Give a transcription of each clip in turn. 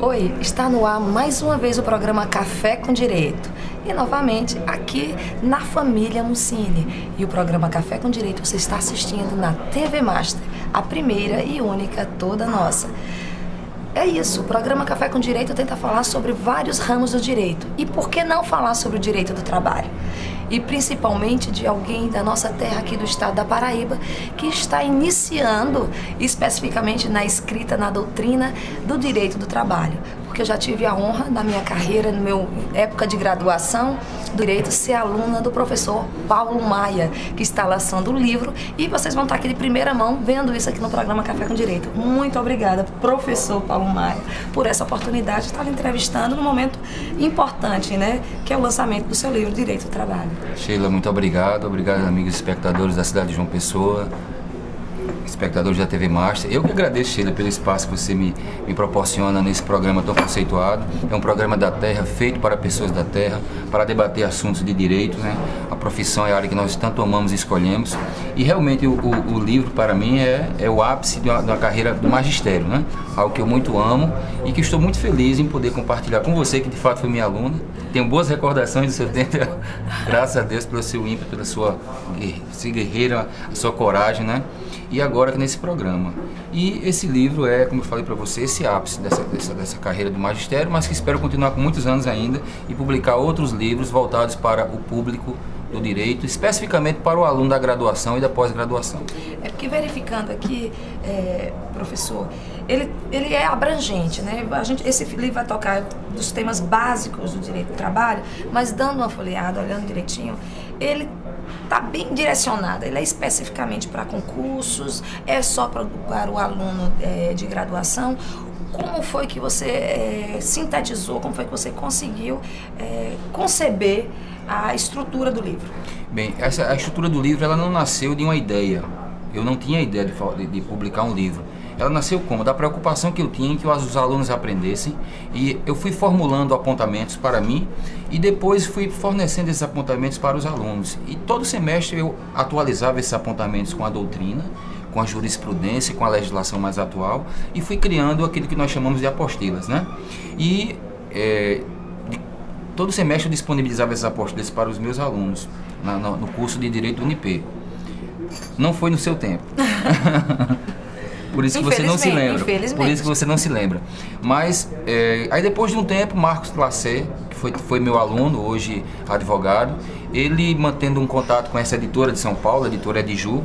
Oi, está no ar mais uma vez o programa Café com Direito. E novamente aqui na família Mussini. E o programa Café com Direito você está assistindo na TV Master, a primeira e única toda nossa. É isso, o programa Café com Direito tenta falar sobre vários ramos do direito. E por que não falar sobre o direito do trabalho? E principalmente de alguém da nossa terra aqui do estado da Paraíba que está iniciando especificamente na escrita, na doutrina do direito do trabalho. Porque eu já tive a honra na minha carreira, na minha época de graduação do direito, ser aluna do professor Paulo Maia, que está lançando o livro, e vocês vão estar aqui de primeira mão vendo isso aqui no programa Café com Direito. Muito obrigada, professor Paulo Maia, por essa oportunidade de estar lhe entrevistando num momento importante, né, que é o lançamento do seu livro Direito do Trabalho. Sheila, muito obrigado. Obrigado, amigos espectadores da cidade de João Pessoa, espectadores da TV Master. Eu que agradeço, Sheila, pelo espaço que você me proporciona nesse programa tão conceituado. É um programa da terra, feito para pessoas da terra, para debater assuntos de direito, né? A profissão é a área que nós tanto amamos e escolhemos. E realmente o livro, para mim, é o ápice de uma carreira do magistério, né? Algo que eu muito amo e que estou muito feliz em poder compartilhar com você, que de fato foi minha aluna. Tenho boas recordações do seu tempo, graças a Deus pelo seu ímpeto, pela sua guerreira, a sua coragem, né? E agora nesse programa. E esse livro é, como eu falei para você, esse ápice dessa carreira do magistério, mas que espero continuar com muitos anos ainda e publicar outros livros voltados para o público do direito, especificamente para o aluno da graduação e da pós-graduação. É porque verificando aqui, professor, ele é abrangente, né? Esse livro vai tocar dos temas básicos do direito do trabalho, mas dando uma folheada, olhando direitinho, ele está bem direcionado, ele é especificamente para concursos, é só para o aluno de graduação. Como foi que você sintetizou, como foi que você conseguiu conceber a estrutura do livro? Bem, a estrutura do livro ela não nasceu de uma ideia. Eu não tinha ideia de publicar um livro. Ela nasceu como? Da preocupação que eu tinha em que os alunos aprendessem, e eu fui formulando apontamentos para mim e depois fui fornecendo esses apontamentos para os alunos. E todo semestre eu atualizava esses apontamentos com a doutrina, com a jurisprudência, com a legislação mais atual, e fui criando aquilo que nós chamamos de apostilas, né? E todo semestre eu disponibilizava essas apostilas para os meus alunos no curso de Direito do UNIP. Não foi no seu tempo. Por isso que você não se lembra. Por isso que você não se lembra. Mas, aí depois de um tempo, Marcos Lacer, que foi meu aluno, hoje advogado, ele mantendo um contato com essa editora de São Paulo, a editora Edju,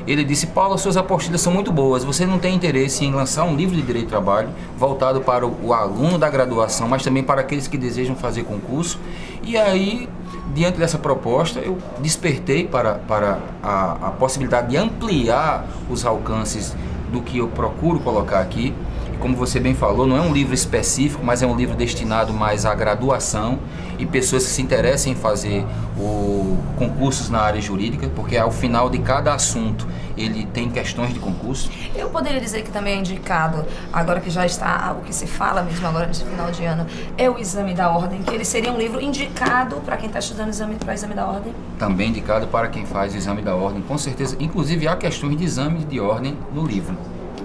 ele disse: Paulo, suas apostilas são muito boas, você não tem interesse em lançar um livro de Direito do Trabalho voltado para o aluno da graduação, mas também para aqueles que desejam fazer concurso? E aí, diante dessa proposta, eu despertei para a possibilidade de ampliar os alcances do que eu procuro colocar aqui. E como você bem falou, não é um livro específico, mas é um livro destinado mais à graduação e pessoas que se interessem em fazer concursos na área jurídica, porque ao final de cada assunto ele tem questões de concurso. Eu poderia dizer que também é indicado, agora que já está o que se fala mesmo agora nesse final de ano, é o Exame da Ordem, que ele seria um livro indicado para quem está estudando para o Exame da Ordem? Também indicado para quem faz o Exame da Ordem, com certeza. Inclusive há questões de exame de ordem no livro.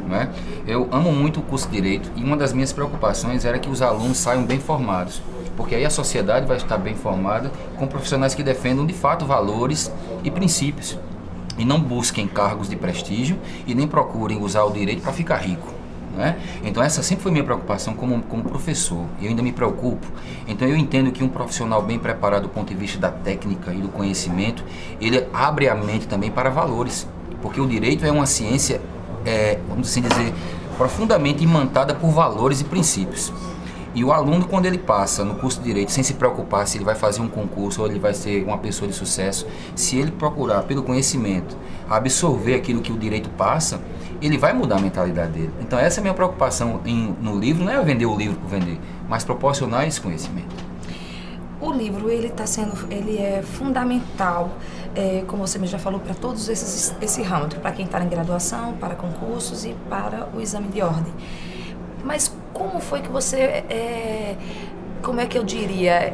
Né? Eu amo muito o curso de Direito e uma das minhas preocupações era que os alunos saiam bem formados, porque aí a sociedade vai estar bem formada com profissionais que defendam de fato valores e princípios e não busquem cargos de prestígio e nem procurem usar o direito para ficar rico. Né? Então essa sempre foi minha preocupação como professor, e eu ainda me preocupo. Então eu entendo que um profissional bem preparado do ponto de vista da técnica e do conhecimento, ele abre a mente também para valores, porque o direito é uma ciência, vamos assim dizer, profundamente imantada por valores e princípios. E o aluno, quando ele passa no curso de Direito, sem se preocupar se ele vai fazer um concurso ou ele vai ser uma pessoa de sucesso, se ele procurar pelo conhecimento absorver aquilo que o direito passa, ele vai mudar a mentalidade dele. Então essa é a minha preocupação no livro, não é vender o livro por vender, mas proporcionar esse conhecimento. O livro, ele é fundamental, como você já falou, para todos esse ramo, para quem está em graduação, para concursos e para o exame de ordem. Mas como foi que você como é que eu diria,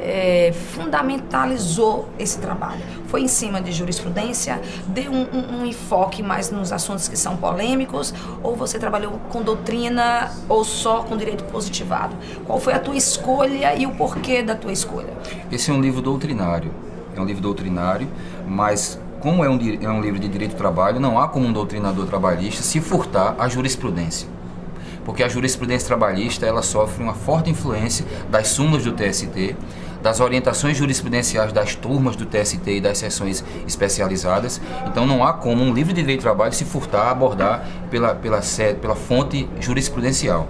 fundamentalizou esse trabalho? Foi em cima de jurisprudência? Deu um enfoque mais nos assuntos que são polêmicos? Ou você trabalhou com doutrina ou só com direito positivado? Qual foi a tua escolha e o porquê da tua escolha? Esse é um livro doutrinário. É um livro doutrinário, mas como é um livro de direito do trabalho, não há como um doutrinador trabalhista se furtar à jurisprudência. Porque a jurisprudência trabalhista, ela sofre uma forte influência das súmulas do TST, das orientações jurisprudenciais das turmas do TST e das sessões especializadas. Então não há como um livro de direito do trabalho se furtar, abordar pela fonte jurisprudencial.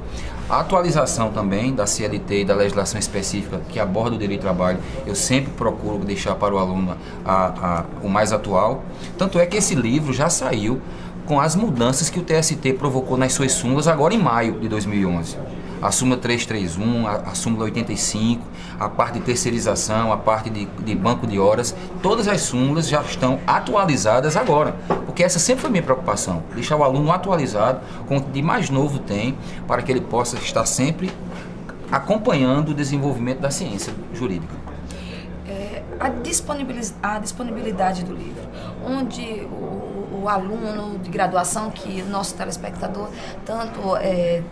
A atualização também da CLT e da legislação específica que aborda o direito do trabalho, eu sempre procuro deixar para o aluno o mais atual. Tanto é que esse livro já saiu com as mudanças que o TST provocou nas suas súmulas agora em maio de 2011. A súmula 331, a súmula 85, a parte de terceirização, a parte de banco de horas, todas as súmulas já estão atualizadas agora. Porque essa sempre foi minha preocupação, deixar o aluno atualizado com o que de mais novo tem, para que ele possa estar sempre acompanhando o desenvolvimento da ciência jurídica. A disponibilidade do livro, onde o aluno de graduação, que nosso telespectador, tanto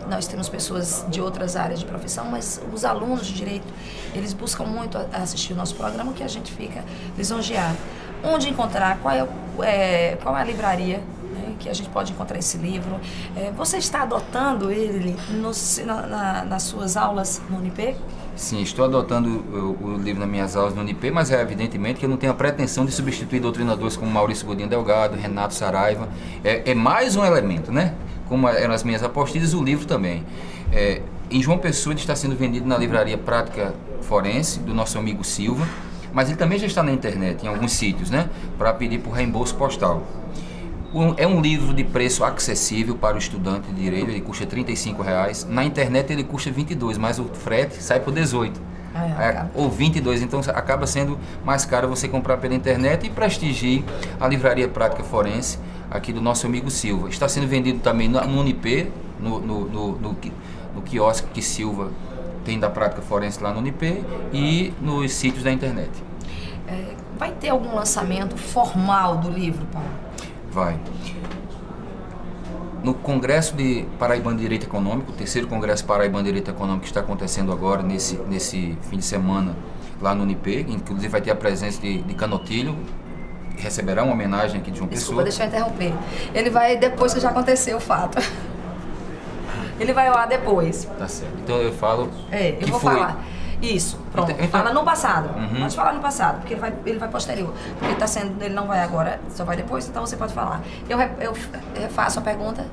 nós temos pessoas de outras áreas de profissão, mas os alunos de direito, eles buscam muito assistir o nosso programa, que a gente fica lisonjeado. Onde encontrar, qual é a livraria, né, que a gente pode encontrar esse livro? Você está adotando ele nas suas aulas no Unip? Sim, estou adotando o livro nas minhas aulas no Unip, mas evidentemente que eu não tenho a pretensão de substituir doutrinadores como Maurício Godinho Delgado, Renato Saraiva. É mais um elemento, né? Como eram as minhas apostilas, o livro também. Em João Pessoa ele está sendo vendido na livraria Prática Forense, do nosso amigo Silva, mas ele também já está na internet, em alguns sítios, né? Para pedir por reembolso postal. É um livro de preço acessível para o estudante de direito, ele custa R$35. Na internet ele custa R$22, mas o frete sai por R$18. Ou R$22, então acaba sendo mais caro você comprar pela internet. E prestigie a livraria Prática Forense aqui do nosso amigo Silva. Está sendo vendido também no Unip, no quiosque que Silva tem da Prática Forense lá no Unip e nos sítios da internet. Vai ter algum lançamento formal do livro, Paulo? Vai. No Congresso de Paraibano de Direito Econômico, o terceiro Congresso Paraibano de Direito Econômico que está acontecendo agora, nesse fim de semana, lá no Unip, inclusive vai ter a presença de Canotilho, que receberá uma homenagem aqui de João Pessoa. Desculpa, deixa eu interromper. Ele vai depois que já aconteceu o fato. Ele vai lá depois. Tá certo. Então eu falo. Eu vou falar. Isso, pronto. Então, fala no passado. Uhum. Pode falar no passado, porque ele vai posterior. Porque ele não vai agora, só vai depois, então você pode falar. Eu refaço a pergunta?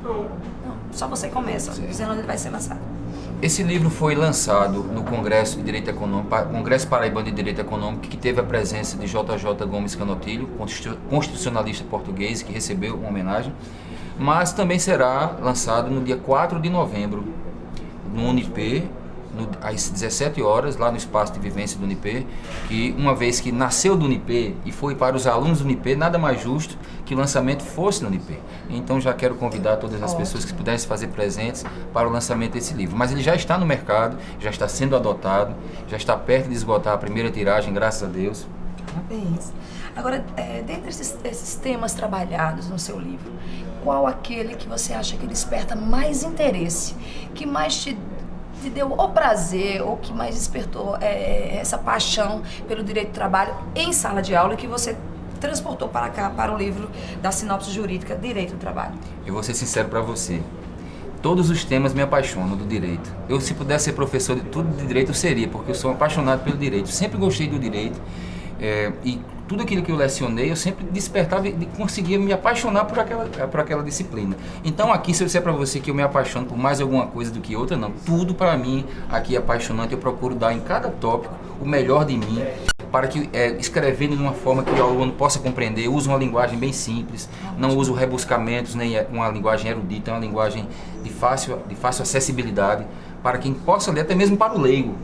Não, só você começa, dizendo onde ele vai ser lançado. Esse livro foi lançado no Congresso de Direito Econômico, Congresso Paraibano de Direito Econômico, que teve a presença de JJ Gomes Canotilho, constitucionalista português, que recebeu uma homenagem, mas também será lançado no dia 4 de novembro, no Unip, às 17 horas, lá no espaço de vivência do Unip, que uma vez que nasceu do Unip e foi para os alunos do Unip, nada mais justo que o lançamento fosse no Unip. Então já quero convidar todas as pessoas que pudessem fazer presentes para o lançamento desse livro. Mas ele já está no mercado, já está sendo adotado, já está perto de esgotar a primeira tiragem, graças a Deus. Parabéns. Agora, dentre esses temas trabalhados no seu livro, qual aquele que você acha que desperta mais interesse, que mais te deu o prazer, ou que mais despertou essa paixão pelo direito do trabalho em sala de aula, que você transportou para cá, para o livro da sinopse jurídica Direito do Trabalho? Eu vou ser sincero para você. Todos os temas me apaixonam do direito. Eu, se pudesse ser professor de tudo de direito, eu seria, porque eu sou apaixonado pelo direito. Sempre gostei do direito. E tudo aquilo que eu lecionei, eu sempre despertava e conseguia me apaixonar por aquela disciplina. Então aqui, se eu disser para você que eu me apaixono por mais alguma coisa do que outra, não. Tudo para mim aqui é apaixonante. Eu procuro dar em cada tópico o melhor de mim, para que, escrevendo de uma forma que o aluno possa compreender. Eu uso uma linguagem bem simples, não uso rebuscamentos, nem uma linguagem erudita, é uma linguagem de fácil acessibilidade, para quem possa ler, até mesmo para o leigo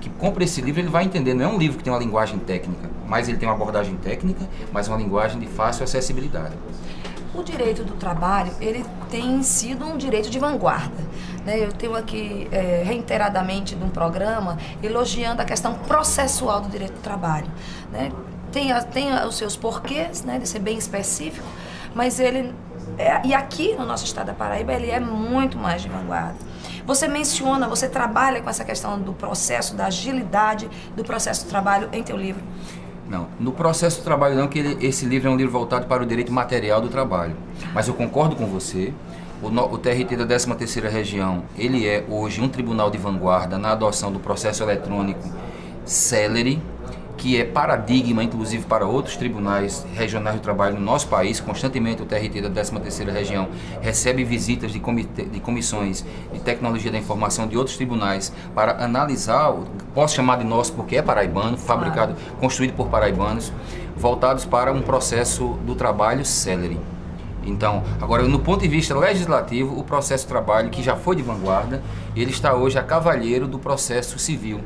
que compra esse livro, ele vai entender. Não é um livro que tem uma linguagem técnica, mas ele tem uma abordagem técnica, mas uma linguagem de fácil acessibilidade. O direito do trabalho, ele tem sido um direito de vanguarda, né? Eu tenho aqui reiteradamente de um programa elogiando a questão processual do direito do trabalho, né? Tem os seus porquês, né, de ser bem específico, mas ele, e aqui no nosso estado da Paraíba, ele é muito mais de vanguarda. Você trabalha com essa questão do processo, da agilidade do processo do trabalho em teu livro? Não, no processo do trabalho não, que esse livro é um livro voltado para o direito material do trabalho. Mas eu concordo com você, o TRT da 13ª Região, ele é hoje um tribunal de vanguarda na adoção do processo eletrônico Celery, que é paradigma, inclusive, para outros tribunais regionais do trabalho no nosso país. Constantemente o TRT da 13ª Região recebe visitas de comissões de tecnologia da informação de outros tribunais para analisar, posso chamar de nosso porque é paraibano, fabricado, construído por paraibanos, voltados para um processo do trabalho Celery. Então, agora, no ponto de vista legislativo, o processo de trabalho, que já foi de vanguarda, ele está hoje a cavalheiro do processo civil.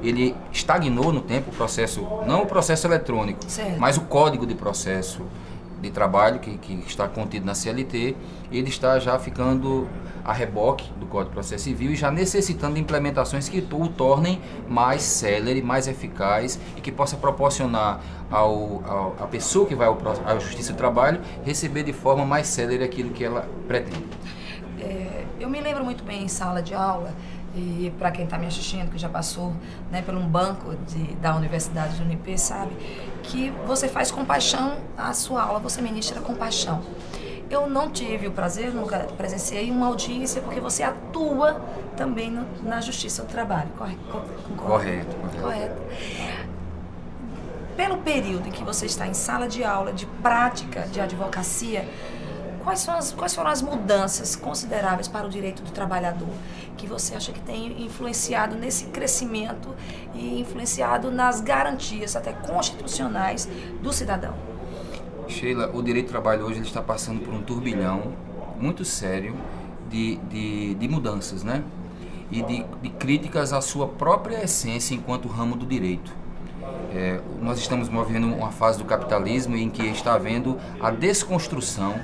Ele estagnou no tempo o processo, não o processo eletrônico, certo, mas o código de processo de trabalho que está contido na CLT, ele está já ficando a reboque do Código de Processo Civil e já necessitando de implementações que o tornem mais célere, mais eficaz e que possa proporcionar à pessoa que vai à Justiça do Trabalho receber de forma mais célere aquilo que ela pretende. Eu me lembro muito bem em sala de aula, e para quem está me assistindo, que já passou, né, por um banco da Universidade de Unip, sabe, que você faz com paixão a sua aula, você ministra com paixão. Eu não tive o prazer, nunca presenciei uma audiência, porque você atua também na Justiça do Trabalho, Correto. Pelo período em que você está em sala de aula, de prática de advocacia, quais foram as mudanças consideráveis para o direito do trabalhador que você acha que tem influenciado nesse crescimento e influenciado nas garantias até constitucionais do cidadão? Sheila, o direito do trabalho hoje ele está passando por um turbilhão muito sério de mudanças, né? E de críticas à sua própria essência enquanto ramo do direito. Nós estamos vivendo uma fase do capitalismo em que está havendo a desconstrução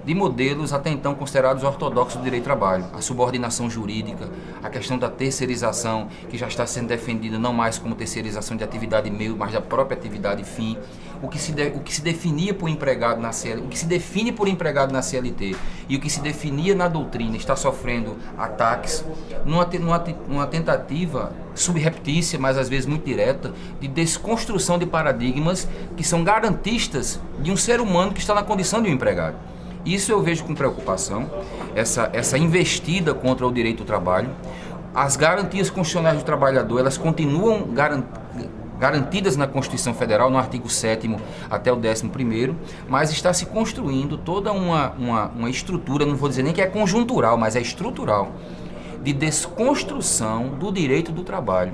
de modelos até então considerados ortodoxos do direito do trabalho. A subordinação jurídica, a questão da terceirização, que já está sendo defendida não mais como terceirização de atividade meio, mas da própria atividade fim. O que se definia por empregado na CLT, o que se define por empregado na CLT e o que se definia na doutrina está sofrendo ataques numa tentativa subreptícia, mas às vezes muito direta, de desconstrução de paradigmas que são garantistas de um ser humano que está na condição de um empregado. Isso eu vejo com preocupação, essa investida contra o direito do trabalho. As garantias constitucionais do trabalhador, elas continuam garantidas na Constituição Federal, no artigo 7º até o 11º, mas está se construindo toda uma estrutura, não vou dizer nem que é conjuntural, mas é estrutural, de desconstrução do direito do trabalho,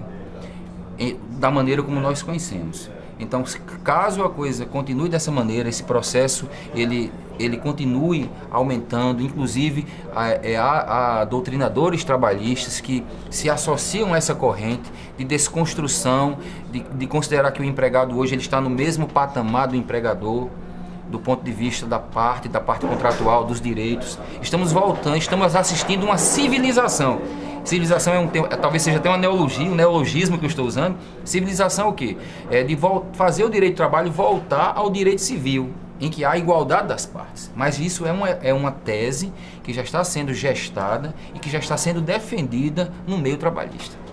da maneira como nós conhecemos. Então, caso a coisa continue dessa maneira, esse processo ele continue aumentando, inclusive há doutrinadores trabalhistas que se associam a essa corrente de desconstrução, de considerar que o empregado hoje ele está no mesmo patamar do empregador, do ponto de vista da parte contratual, dos direitos. Estamos assistindo uma civilização. Civilização é um termo, talvez seja até um neologismo que eu estou usando. Civilização é o quê? É de fazer o direito do trabalho voltar ao direito civil, em que há igualdade das partes. Mas isso é uma tese que já está sendo gestada e que já está sendo defendida no meio trabalhista.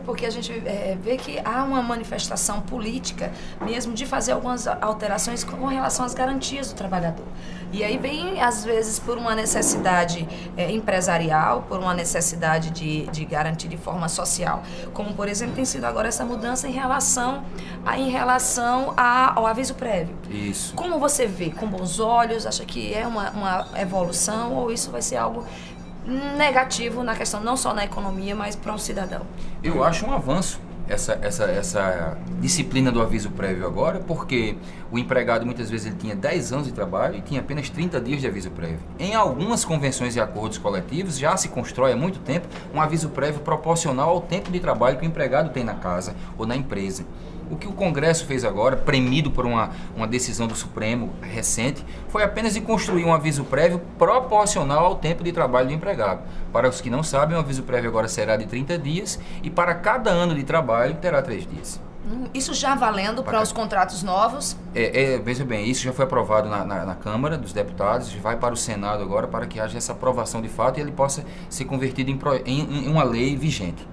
Porque a gente vê que há uma manifestação política mesmo de fazer algumas alterações com relação às garantias do trabalhador. E aí vem, às vezes, por uma necessidade empresarial, por uma necessidade de garantir de forma social. Como, por exemplo, tem sido agora essa mudança em relação ao aviso prévio. Isso. Como você vê? Com bons olhos? Acha que é uma evolução ou isso vai ser algo negativo na questão, não só na economia, mas para um cidadão? Eu acho um avanço essa disciplina do aviso prévio agora, porque o empregado muitas vezes ele tinha 10 anos de trabalho e tinha apenas 30 dias de aviso prévio. Em algumas convenções e acordos coletivos já se constrói há muito tempo um aviso prévio proporcional ao tempo de trabalho que o empregado tem na casa ou na empresa. O que o Congresso fez agora, premido por uma decisão do Supremo recente, foi apenas de construir um aviso prévio proporcional ao tempo de trabalho do empregado. Para os que não sabem, o aviso prévio agora será de 30 dias e para cada ano de trabalho terá 3 dias. Isso já valendo para os contratos novos? Veja bem, isso já foi aprovado na Câmara dos Deputados, vai para o Senado agora para que haja essa aprovação de fato e ele possa ser convertido em uma lei vigente.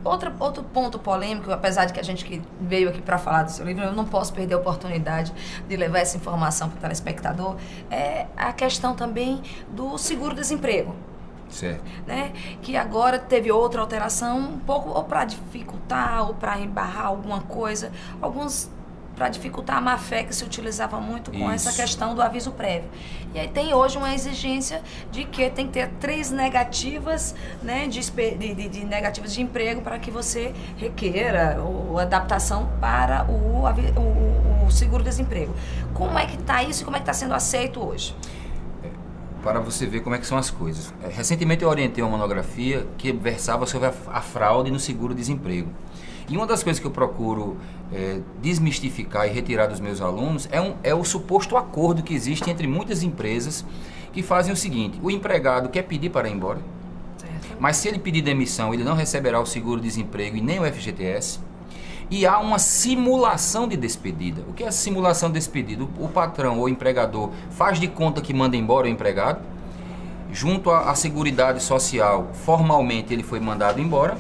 Outro ponto polêmico, apesar de que a gente que veio aqui para falar do seu livro, eu não posso perder a oportunidade de levar essa informação para o telespectador, é a questão também do seguro-desemprego. Certo. Né? Que agora teve outra alteração, um pouco ou para dificultar ou para embarrar alguma coisa, alguns para dificultar a má-fé que se utilizava muito com essa questão do aviso prévio. E aí tem hoje uma exigência de que tem que ter 3 negativas, né, de negativas de emprego para que você requeira ou adaptação para o seguro-desemprego. Como é que está isso e como é que está sendo aceito hoje? Para você ver como é que são as coisas. Recentemente eu orientei uma monografia que versava sobre a fraude no seguro-desemprego. E uma das coisas que eu procuro desmistificar e retirar dos meus alunos é o suposto acordo que existe entre muitas empresas que fazem o seguinte: o empregado quer pedir para ir embora, certo, mas se ele pedir demissão, ele não receberá o seguro-desemprego e nem o FGTS. E há uma simulação de despedida. O que é a simulação de despedida? O patrão ou o empregador faz de conta que manda embora o empregado, junto à Seguridade Social, formalmente ele foi mandado embora,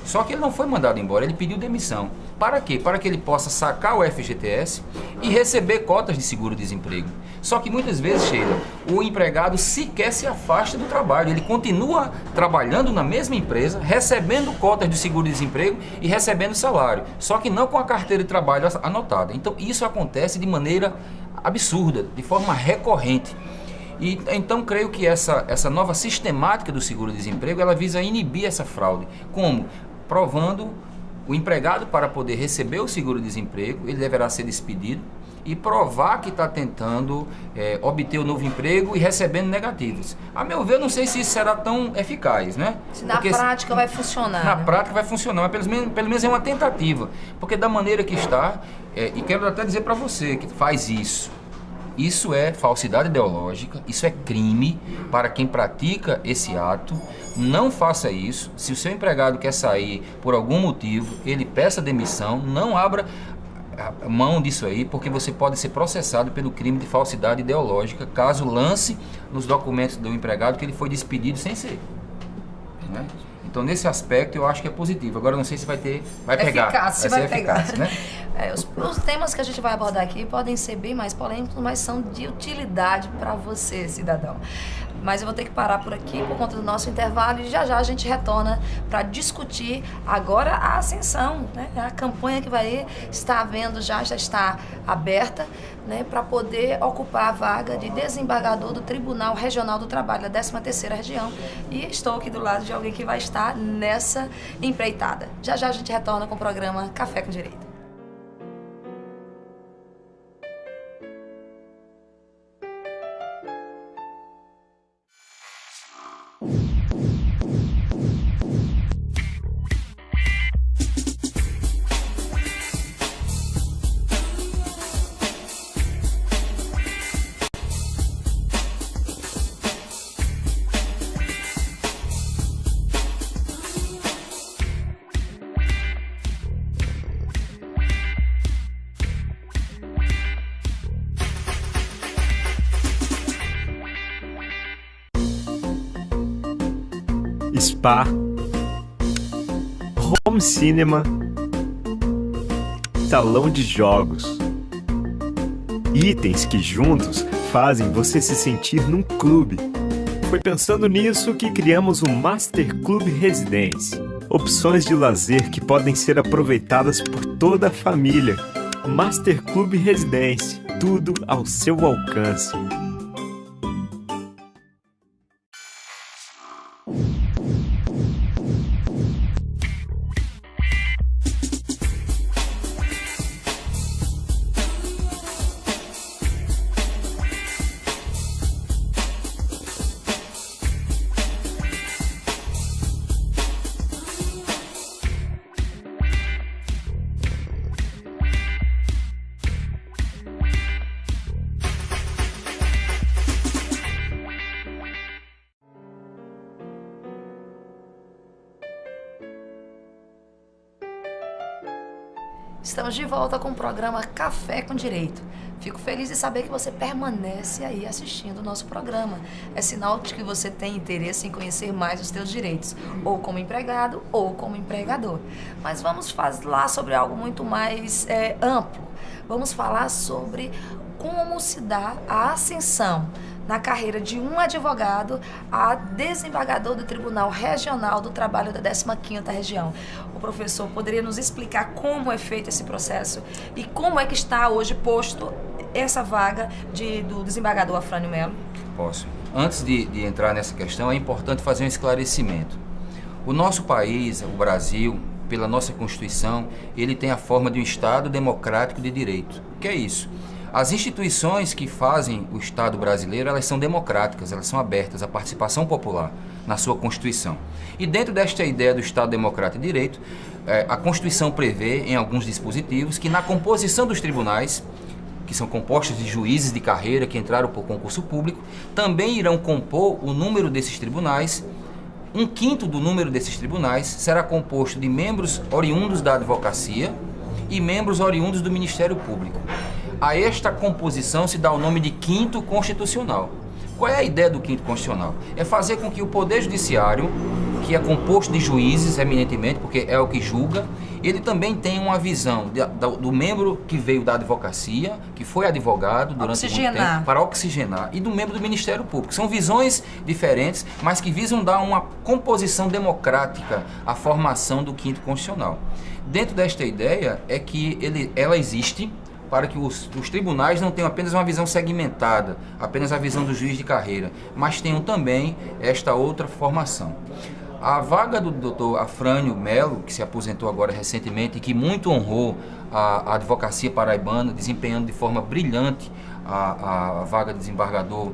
só que ele não foi mandado embora, ele pediu demissão. Para quê? Para que ele possa sacar o FGTS e receber cotas de seguro-desemprego. Só que muitas vezes, Sheila, o empregado sequer se afasta do trabalho. Ele continua trabalhando na mesma empresa, recebendo cotas de seguro-desemprego e recebendo salário. Só que não com a carteira de trabalho anotada. Então isso acontece de maneira absurda, de forma recorrente. E então creio que essa nova sistemática do seguro-desemprego, ela visa inibir essa fraude. Como? Provando o empregado, para poder receber o seguro-desemprego, ele deverá ser despedido e provar que está tentando obter o novo emprego e recebendo negativos. A meu ver, eu não sei se isso será tão eficaz, né? Se na prática vai funcionar. Na prática vai funcionar, mas pelo menos é uma tentativa. Porque da maneira que está, e quero até dizer para você que faz isso, isso é falsidade ideológica, isso é crime para quem pratica esse ato. Não faça isso. Se o seu empregado quer sair por algum motivo, ele peça demissão, não abra mão disso aí, porque você pode ser processado pelo crime de falsidade ideológica, caso lance nos documentos do empregado que ele foi despedido sem ser. Né? Então, nesse aspecto, eu acho que é positivo. Agora, não sei se vai pegar. Vai ser eficaz, né? Os temas que a gente vai abordar aqui podem ser bem mais polêmicos, mas são de utilidade para você, cidadão. Mas eu vou ter que parar por aqui por conta do nosso intervalo e já a gente retorna para discutir agora a ascensão, né? A campanha que vai estar havendo já está aberta, né, para poder ocupar a vaga de desembargador do Tribunal Regional do Trabalho, da 13ª Região. E estou aqui do lado de alguém que vai estar nessa empreitada. Já a gente retorna com o programa Café com Direito. Spa, home cinema, salão de jogos. Itens que juntos fazem você se sentir num clube. Foi pensando nisso que criamos o Master Club Residência. Opções de lazer que podem ser aproveitadas por toda a família. Master Club Residência, tudo ao seu alcance. Estamos de volta com o programa Café com Direito. Fico feliz de saber que você permanece aí assistindo o nosso programa. É sinal de que você tem interesse em conhecer mais os seus direitos, ou como empregado ou como empregador. Mas vamos falar sobre algo muito mais amplo. Vamos falar sobre como se dá a ascensão na carreira de um advogado a desembargador do Tribunal Regional do Trabalho da 15ª Região. O professor poderia nos explicar como é feito esse processo e como é que está hoje posto essa vaga do desembargador Afrânio Melo? Posso. Antes de entrar nessa questão, é importante fazer um esclarecimento. O nosso país, o Brasil, pela nossa Constituição, ele tem a forma de um Estado democrático de direito. O que é isso? As instituições que fazem o Estado brasileiro, elas são democráticas, elas são abertas à participação popular na sua Constituição. E dentro desta ideia do Estado democrático de direito, a Constituição prevê, em alguns dispositivos, que na composição dos tribunais, que são compostos de juízes de carreira que entraram por concurso público, também irão compor o número desses tribunais. 1/5 do número desses tribunais será composto de membros oriundos da advocacia e membros oriundos do Ministério Público. A esta composição se dá o nome de quinto constitucional. Qual é a ideia do quinto constitucional? É fazer com que o Poder Judiciário, que é composto de juízes, eminentemente, porque é o que julga, ele também tenha uma visão do membro que veio da advocacia, que foi advogado durante muito tempo, para oxigenar, e do membro do Ministério Público. São visões diferentes, mas que visam dar uma composição democrática à formação do quinto constitucional. Dentro desta ideia é que ela existe para que os tribunais não tenham apenas uma visão segmentada, apenas a visão do juiz de carreira, mas tenham também esta outra formação. A vaga do Dr. Afrânio Melo, que se aposentou agora recentemente e que muito honrou a advocacia paraibana, desempenhando de forma brilhante a vaga de desembargador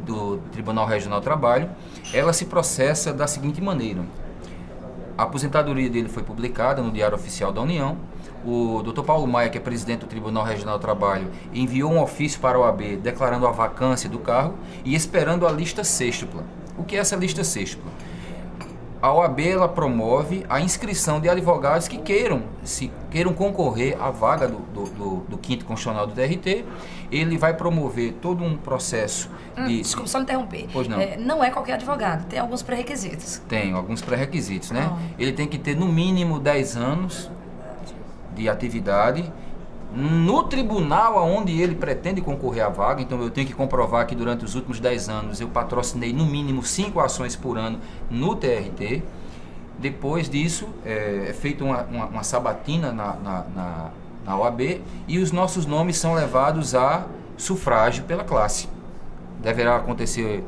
do Tribunal Regional do Trabalho, ela se processa da seguinte maneira. A aposentadoria dele foi publicada no Diário Oficial da União. O Dr. Paulo Maia, que é presidente do Tribunal Regional do Trabalho, enviou um ofício para a OAB declarando a vacância do cargo e esperando a lista sêxtupla. O que é essa lista sêxtupla? A OAB ela promove a inscrição de advogados que queiram concorrer à vaga do quinto constitucional do TRT. Ele vai promover todo um processo de... Desculpa, só me interromper. Pois não. Não é qualquer advogado, tem alguns pré-requisitos. Tem alguns pré-requisitos, né? Ele tem que ter no mínimo 10 anos de atividade no tribunal aonde ele pretende concorrer à vaga. Então eu tenho que comprovar que durante os últimos 10 anos eu patrocinei no mínimo 5 ações por ano no TRT. Depois disso é feita uma sabatina na OAB e os nossos nomes são levados a sufrágio pela classe. Deverá acontecer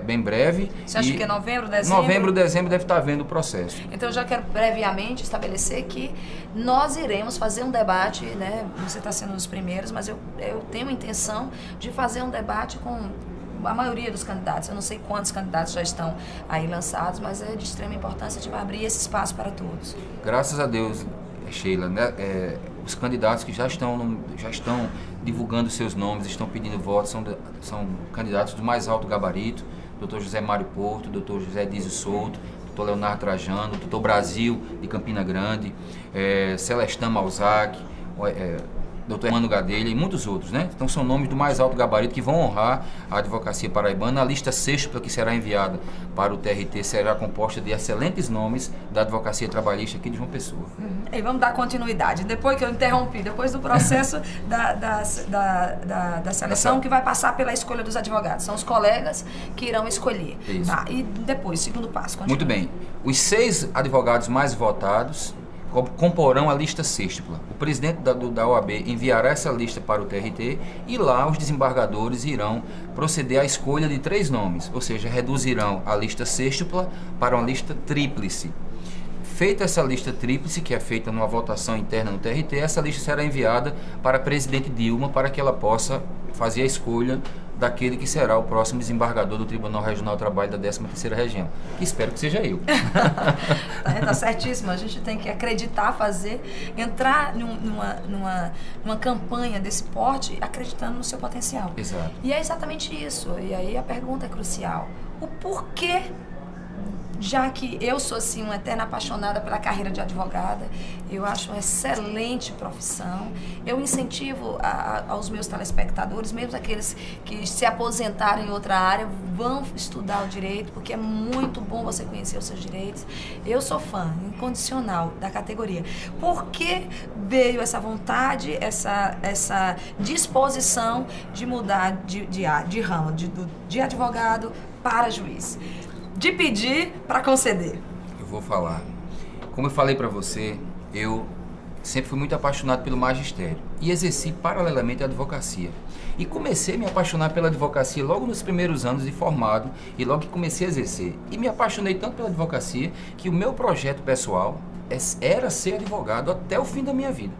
bem breve. Você acha que é novembro, dezembro? Novembro, dezembro deve estar havendo o processo. Então eu já quero previamente estabelecer que nós iremos fazer um debate, né? Você está sendo um dos primeiros, mas eu tenho a intenção de fazer um debate com a maioria dos candidatos. Eu não sei quantos candidatos já estão aí lançados, mas é de extrema importância de abrir esse espaço para todos. Graças a Deus, Sheila, né? Os candidatos que já estão divulgando seus nomes, estão pedindo votos, são candidatos do mais alto gabarito: Dr. José Mário Porto, Dr. José Dízio Souto, Dr. Leonardo Trajano, Dr. Brasil de Campina Grande, Celestin Malzac, Dr. Emmanuel Gadelha e muitos outros, né? Então são nomes do mais alto gabarito que vão honrar a advocacia paraibana. A lista sêxtupla que será enviada para o TRT será composta de excelentes nomes da advocacia trabalhista aqui de João Pessoa. E vamos dar continuidade. Depois que eu interrompi, depois do processo da seleção, que vai passar pela escolha dos advogados. São os colegas que irão escolher. Isso. Tá, e depois, segundo passo. Continue. Muito bem. Os 6 advogados mais votados comporão a lista sêxtupla. O presidente da OAB enviará essa lista para o TRT e lá os desembargadores irão proceder à escolha de 3 nomes, ou seja, reduzirão a lista sêxtupla para uma lista tríplice. Feita essa lista tríplice, que é feita numa votação interna no TRT, essa lista será enviada para a presidente Dilma para que ela possa fazer a escolha daquele que será o próximo desembargador do Tribunal Regional do Trabalho da 13ª Região, que espero que seja eu. Tá certíssimo, a gente tem que acreditar, entrar numa campanha desse porte acreditando no seu potencial. Exato. E é exatamente isso, e aí a pergunta é crucial: o porquê já que eu sou assim uma eterna apaixonada pela carreira de advogada, eu acho uma excelente profissão. Eu incentivo aos meus telespectadores, mesmo aqueles que se aposentaram em outra área, vão estudar o direito, porque é muito bom você conhecer os seus direitos. Eu sou fã incondicional da categoria. Por que veio essa vontade, essa disposição de mudar de ramo, de advogado para juiz? De pedir para conceder. Eu vou falar. Como eu falei para você, eu sempre fui muito apaixonado pelo magistério e exerci paralelamente a advocacia. E comecei a me apaixonar pela advocacia logo nos primeiros anos de formado e logo que comecei a exercer. E me apaixonei tanto pela advocacia que o meu projeto pessoal era ser advogado até o fim da minha vida.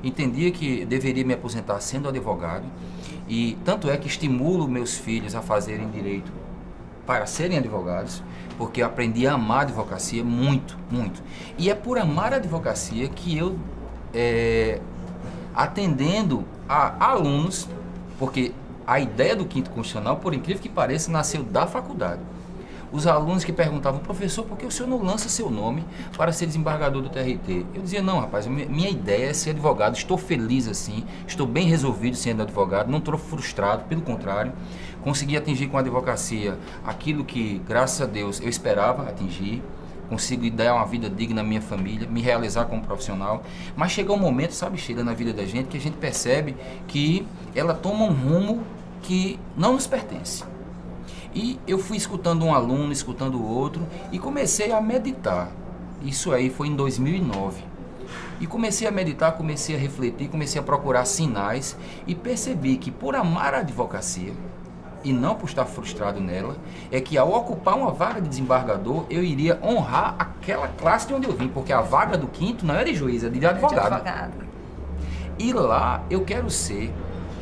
Entendia que deveria me aposentar sendo advogado e tanto é que estimulo meus filhos a fazerem direito para serem advogados, porque eu aprendi a amar a advocacia muito, muito. E é por amar a advocacia que eu, atendendo a alunos, porque a ideia do Quinto Constitucional, por incrível que pareça, nasceu da faculdade. Os alunos que perguntavam, professor, por que o senhor não lança seu nome para ser desembargador do TRT? Eu dizia, não, rapaz, minha ideia é ser advogado, estou feliz assim, estou bem resolvido sendo advogado, não estou frustrado, pelo contrário, consegui atingir com a advocacia aquilo que, graças a Deus, eu esperava atingir, consigo dar uma vida digna à minha família, me realizar como profissional, mas chega um momento, sabe, Sheila, na vida da gente, que a gente percebe que ela toma um rumo que não nos pertence. E eu fui escutando um aluno, escutando o outro e comecei a meditar. Isso aí foi em 2009. E comecei a meditar, comecei a refletir, comecei a procurar sinais e percebi que por amar a advocacia e não por estar frustrado nela, é que ao ocupar uma vaga de desembargador, eu iria honrar aquela classe de onde eu vim, porque a vaga do quinto não é de juiz, é de advogado. E lá eu quero ser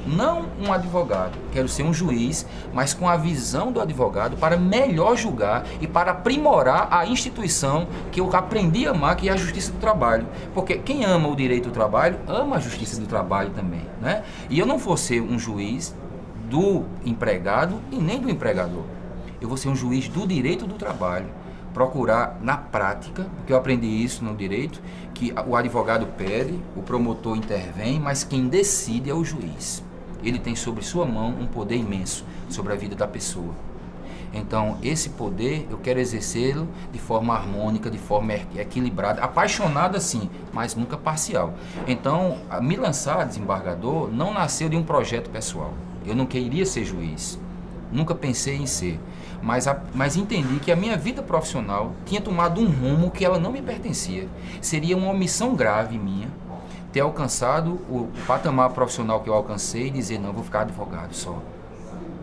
não um advogado, quero ser um juiz, mas com a visão do advogado para melhor julgar e para aprimorar a instituição que eu aprendi a amar, que é a justiça do trabalho. Porque quem ama o direito do trabalho, ama a justiça do trabalho também, né? E eu não vou ser um juiz do empregado e nem do empregador. Eu vou ser um juiz do direito do trabalho, procurar na prática, porque eu aprendi isso no direito, que o advogado pede, o promotor intervém, mas quem decide é o juiz. Ele tem sobre sua mão um poder imenso sobre a vida da pessoa. Então, esse poder, eu quero exercê-lo de forma harmônica, de forma equilibrada, apaixonada sim, mas nunca parcial. Então, me lançar a desembargador não nasceu de um projeto pessoal. Eu não queria ser juiz, nunca pensei em ser, mas entendi que a minha vida profissional tinha tomado um rumo que ela não me pertencia. Seria uma omissão grave minha ter alcançado o patamar profissional que eu alcancei e dizer, não, eu vou ficar advogado só.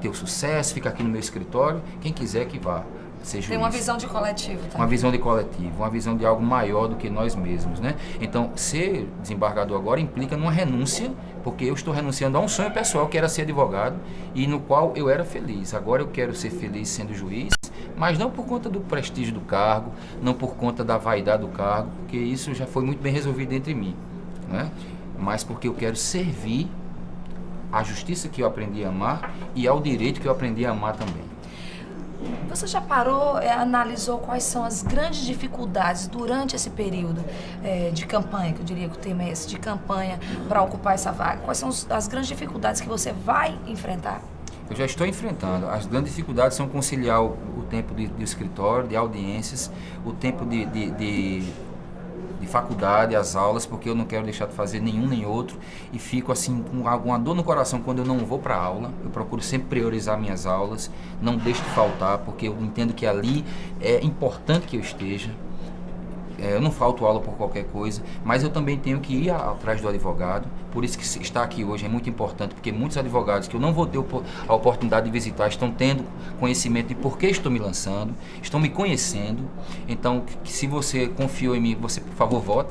Ter o sucesso, ficar aqui no meu escritório, quem quiser que vá ser juiz. Tem uma visão de coletivo também. Uma visão de coletivo, uma visão de algo maior do que nós mesmos, né? Então, ser desembargador agora implica numa renúncia, porque eu estou renunciando a um sonho pessoal que era ser advogado e no qual eu era feliz. Agora eu quero ser feliz sendo juiz, mas não por conta do prestígio do cargo, não por conta da vaidade do cargo, porque isso já foi muito bem resolvido entre mim, né? Mas porque eu quero servir à justiça que eu aprendi a amar e ao direito que eu aprendi a amar também. Você já parou, analisou quais são as grandes dificuldades durante esse período de campanha, que eu diria que o tema é esse, de campanha para ocupar essa vaga? Quais são as grandes dificuldades que você vai enfrentar? Eu já estou enfrentando. As grandes dificuldades são conciliar o tempo de escritório, de audiências, o tempo de faculdade, as aulas, porque eu não quero deixar de fazer nenhum nem outro e fico assim com alguma dor no coração quando eu não vou para a aula. Eu procuro sempre priorizar minhas aulas, não deixo de faltar, porque eu entendo que ali é importante que eu esteja. Eu não falto aula por qualquer coisa, mas eu também tenho que ir atrás do advogado. Por isso que estar aqui hoje é muito importante, porque muitos advogados que eu não vou ter a oportunidade de visitar estão tendo conhecimento de por que estou me lançando, estão me conhecendo. Então, se você confiou em mim, você, por favor, vote.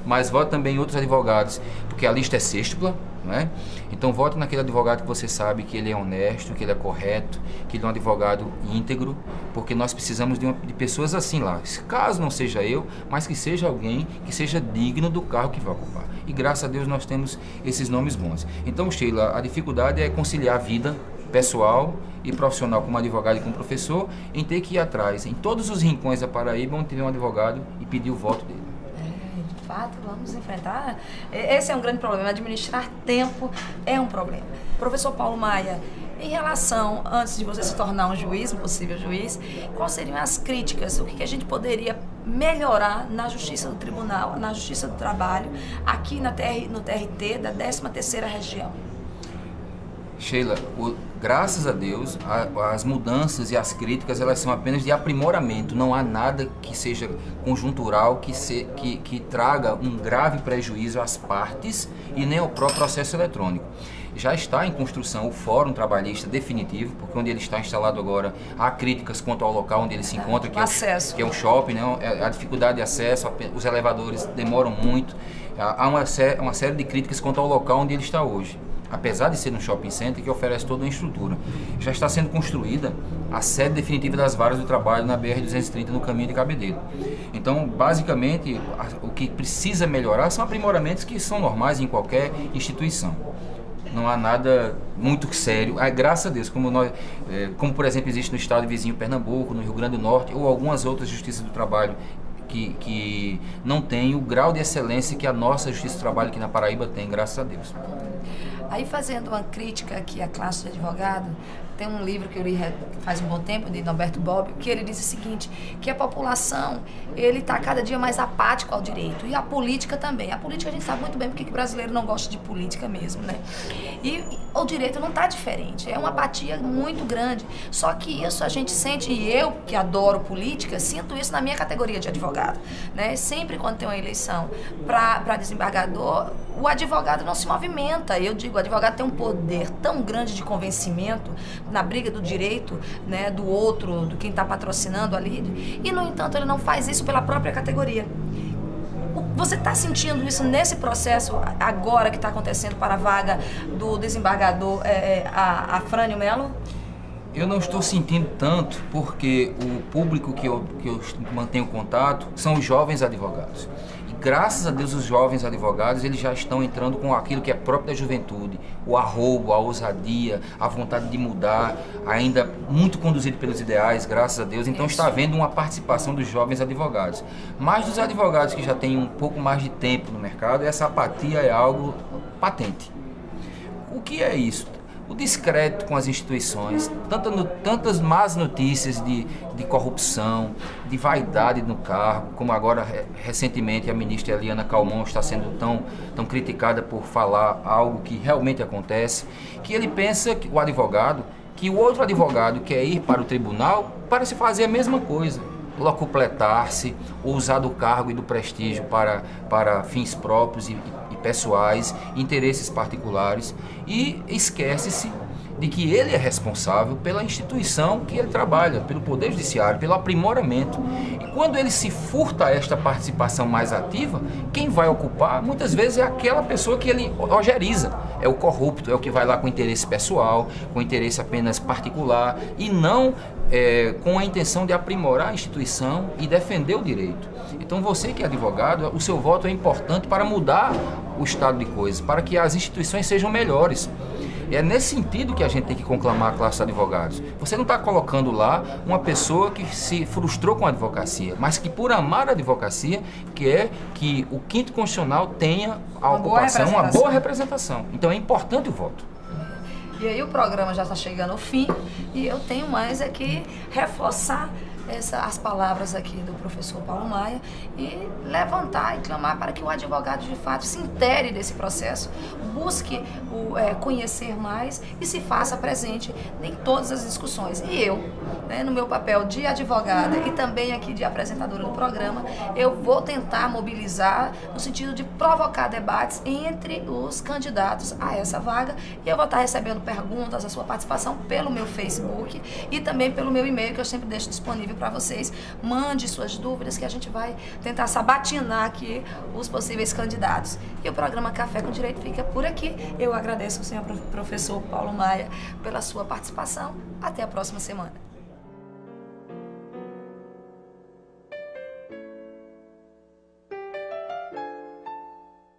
Mas vote também em outros advogados, porque a lista é sextupla, né? Então vote naquele advogado que você sabe que ele é honesto, que ele é correto, que ele é um advogado íntegro, porque nós precisamos de pessoas assim lá. Caso não seja eu, mas que seja alguém que seja digno do cargo que vai ocupar. E graças a Deus nós temos esses nomes bons. Então, Sheila, a dificuldade é conciliar a vida pessoal e profissional como advogado e como professor, em ter que ir atrás, em todos os rincões da Paraíba, onde tiver um advogado e pedir o voto dele. De fato, vamos enfrentar. Esse é um grande problema. Administrar tempo é um problema. Professor Paulo Maia, em relação, antes de você se tornar um juiz, um possível juiz, quais seriam as críticas? O que a gente poderia melhorar na Justiça do Tribunal, na Justiça do Trabalho, aqui no TRT da 13ª Região? Sheila, graças a Deus, as mudanças e as críticas, elas são apenas de aprimoramento. Não há nada que seja conjuntural, que traga um grave prejuízo às partes e nem ao próprio processo eletrônico. Já está em construção o Fórum Trabalhista definitivo, porque onde ele está instalado agora, há críticas quanto ao local onde ele se encontra, que é um shopping, né? A dificuldade de acesso, os elevadores demoram muito. Há uma série de críticas quanto ao local onde ele está hoje. Apesar de ser um shopping center que oferece toda uma estrutura. Já está sendo construída a sede definitiva das varas do trabalho na BR-230 no caminho de Cabedelo. Então, basicamente, o que precisa melhorar são aprimoramentos que são normais em qualquer instituição. Não há nada muito sério, graças a Deus, como por exemplo existe no estado vizinho Pernambuco, no Rio Grande do Norte ou algumas outras justiças do trabalho que não tem o grau de excelência que a nossa Justiça do Trabalho aqui na Paraíba tem, graças a Deus. Aí, fazendo uma crítica aqui à classe de advogado, tem um livro que eu li faz um bom tempo, de Norberto Bobbio, que ele diz o seguinte, que a população, ele está cada dia mais apático ao direito, e a política também. A política a gente sabe muito bem porque que o brasileiro não gosta de política mesmo, né? E o direito não está diferente, é uma apatia muito grande. Só que isso a gente sente, e eu, que adoro política, sinto isso na minha categoria de advogado, né? Sempre quando tem uma eleição para desembargador, o advogado não se movimenta. Eu digo, o advogado tem um poder tão grande de convencimento na briga do direito, né, do outro, do quem está patrocinando ali, e no entanto ele não faz isso pela própria categoria. Você está sentindo isso nesse processo agora que está acontecendo para a vaga do desembargador Afrânio Melo? Eu não estou sentindo tanto, porque o público que eu mantenho contato são os jovens advogados. E graças a Deus os jovens advogados, eles já estão entrando com aquilo que é próprio da juventude, o arrobo, a ousadia, a vontade de mudar, ainda muito conduzido pelos ideais, graças a Deus. Então está havendo uma participação dos jovens advogados. Mas dos advogados que já têm um pouco mais de tempo no mercado, essa apatia é algo patente. O que é isso? O descrédito com as instituições, tantas más notícias de corrupção, de vaidade no cargo, como agora recentemente a ministra Eliana Calmon está sendo tão criticada por falar algo que realmente acontece, que ele pensa, o advogado, que o outro advogado quer ir para o tribunal para se fazer a mesma coisa, locupletar-se, ou usar do cargo e do prestígio para fins próprios e pessoais, interesses particulares, e esquece-se de que ele é responsável pela instituição que ele trabalha, pelo Poder Judiciário, pelo aprimoramento. E quando ele se furta a esta participação mais ativa, quem vai ocupar muitas vezes é aquela pessoa que ele ojeriza, é o corrupto, é o que vai lá com interesse pessoal, com interesse apenas particular, e não com a intenção de aprimorar a instituição e defender o direito. Então você que é advogado, o seu voto é importante para mudar o estado de coisas, para que as instituições sejam melhores. É nesse sentido que a gente tem que conclamar a classe de advogados. Você não está colocando lá uma pessoa que se frustrou com a advocacia, mas que por amar a advocacia quer que o 5º Constitucional tenha a ocupação, uma boa representação. Então é importante o voto. E aí o programa já está chegando ao fim e eu tenho mais que reforçar as palavras aqui do professor Paulo Maia e levantar e clamar para que o advogado de fato se intere desse processo, busque conhecer mais e se faça presente em todas as discussões. E eu, no meu papel de advogada e também aqui de apresentadora do programa, eu vou tentar mobilizar no sentido de provocar debates entre os candidatos a essa vaga, e eu vou estar recebendo perguntas, a sua participação pelo meu Facebook e também pelo meu e-mail, que eu sempre deixo disponível para vocês. Mande suas dúvidas que a gente vai tentar sabatinar aqui os possíveis candidatos. E o programa Café com Direito fica por aqui. Eu agradeço ao senhor professor Paulo Maia pela sua participação. Até a próxima semana.